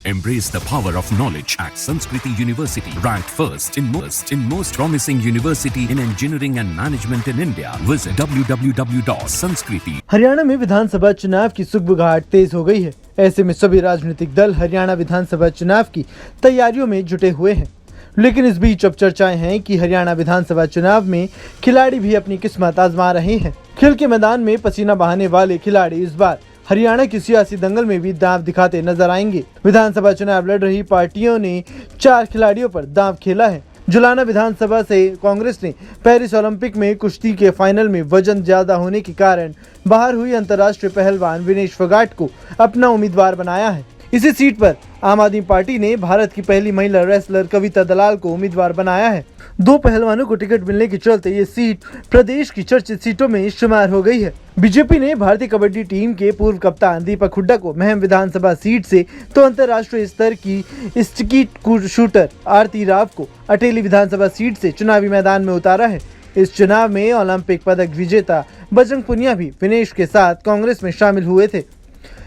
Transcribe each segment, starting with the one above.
Embrace the power of knowledge at Sanskriti University, ranked first in most promising university in engineering and management in India. Visit www.sanskriti. Haryana में विधानसभा चुनाव की सुगबुगाहट तेज हो गई है। ऐसे में सभी राजनीतिक दल हरियाणा विधानसभा चुनाव की तैयारियों में जुटे हुए हैं। लेकिन इस बीच अब चर्चाएं हैं कि हरियाणा विधानसभा चुनाव में खिलाड़ी भी अपनी किस्मत आजमा रहे हैं। खेल के मैदान में पसीना बहाने वाले खिलाड़ी इस बार हरियाणा की सियासी दंगल में भी दांव दिखाते नजर आएंगे। विधानसभा चुनाव लड़ रही पार्टियों ने 4 खिलाड़ियों पर दांव खेला है। जुलाना विधानसभा से कांग्रेस ने पेरिस ओलंपिक में कुश्ती के फाइनल में वजन ज्यादा होने के कारण बाहर हुई अंतर्राष्ट्रीय पहलवान विनेश फोगाट को अपना उम्मीदवार बनाया है। इसी सीट पर आम आदमी पार्टी ने भारत की पहली महिला रेसलर कविता दलाल को उम्मीदवार बनाया है। 2 पहलवानों को टिकट मिलने के चलते ये सीट प्रदेश की चर्चित सीटों में शुमार हो गई है। बीजेपी ने भारतीय कबड्डी टीम के पूर्व कप्तान दीपक हुड्डा को महम विधानसभा सीट से तो अंतर्राष्ट्रीय स्तर की स्कीट शूटर आरती राव को अटेली विधानसभा सीट से चुनावी मैदान में उतारा है। इस चुनाव में ओलंपिक पदक विजेता बजरंग पुनिया भी विनेश के साथ कांग्रेस में शामिल हुए थे।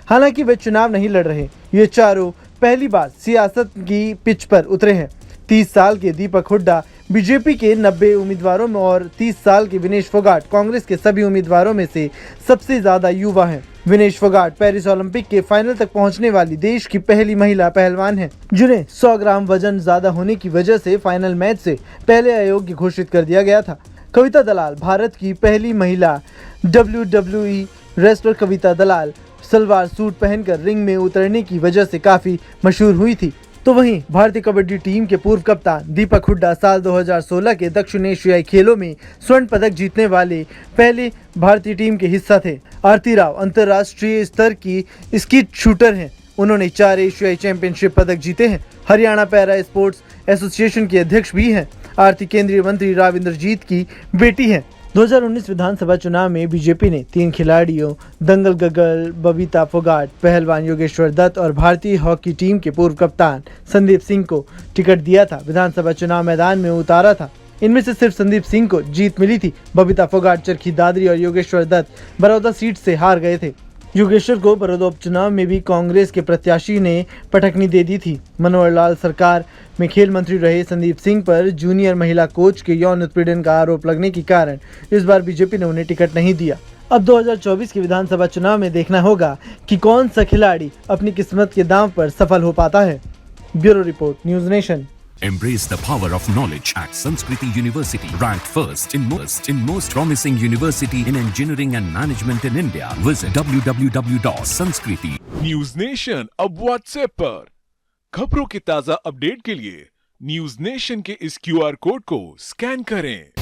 हालांकि वे चुनाव नहीं लड़ रहे। ये चारों पहली बार सियासत की पिच पर उतरे हैं। 30 साल के दीपक हुड्डा बीजेपी के 90 उम्मीदवारों में और 30 साल के विनेश फोगाट कांग्रेस के सभी उम्मीदवारों में से सबसे ज्यादा युवा हैं। विनेश फोगाट पेरिस ओलंपिक के फाइनल तक पहुंचने वाली देश की पहली महिला पहलवान हैं, जिन्हें 100 ग्राम वजन ज्यादा होने की वजह से फाइनल मैच से पहले अयोग्य घोषित कर दिया गया था। कविता दलाल भारत की पहली महिला WWE रेसलर कविता दलाल सलवार सूट पहनकर रिंग में उतरने की वजह से काफी मशहूर हुई थी। तो वहीं भारतीय कबड्डी टीम के पूर्व कप्तान दीपक हुड्डा साल 2016 के दक्षिण एशियाई खेलों में स्वर्ण पदक जीतने वाले पहले भारतीय टीम के हिस्सा थे। आरती राव अंतर्राष्ट्रीय स्तर की स्कीट शूटर हैं। उन्होंने 4 एशियाई चैंपियनशिप पदक जीते हैं। हरियाणा पैरा स्पोर्ट्स एसोसिएशन के अध्यक्ष भी हैं। आरती केंद्रीय मंत्री राव इंद्रजीत की बेटी है। 2019 विधानसभा चुनाव में बीजेपी ने 3 खिलाड़ियों दंगल गगल बबीता फोगाट, पहलवान योगेश्वर दत्त और भारतीय हॉकी टीम के पूर्व कप्तान संदीप सिंह को टिकट दिया था। विधानसभा चुनाव मैदान में उतारा था। इनमें से सिर्फ संदीप सिंह को जीत मिली थी। बबीता फोगाट चरखी दादरी और योगेश्वर दत्त बड़ौदा सीट से हार गए थे। योगेश्वर को बड़ौदा उपचुनाव में भी कांग्रेस के प्रत्याशी ने पटकनी दे दी थी। मनोहर लाल सरकार में खेल मंत्री रहे संदीप सिंह पर जूनियर महिला कोच के यौन उत्पीड़न का आरोप लगने के कारण इस बार बीजेपी ने उन्हें टिकट नहीं दिया। अब 2024 के विधानसभा चुनाव में देखना होगा कि कौन सा खिलाड़ी अपनी किस्मत के दांव पर सफल हो पाता है। Bureau report, news nation. Embrace the power of knowledge at Sanskriti University, ranked first in most promising university in engineering and management in India. Visit www.sanskriti. News nation अब व्हाट्सएप पर खबरों के ताजा अपडेट के लिए न्यूज नेशन के इस QR code को स्कैन करें।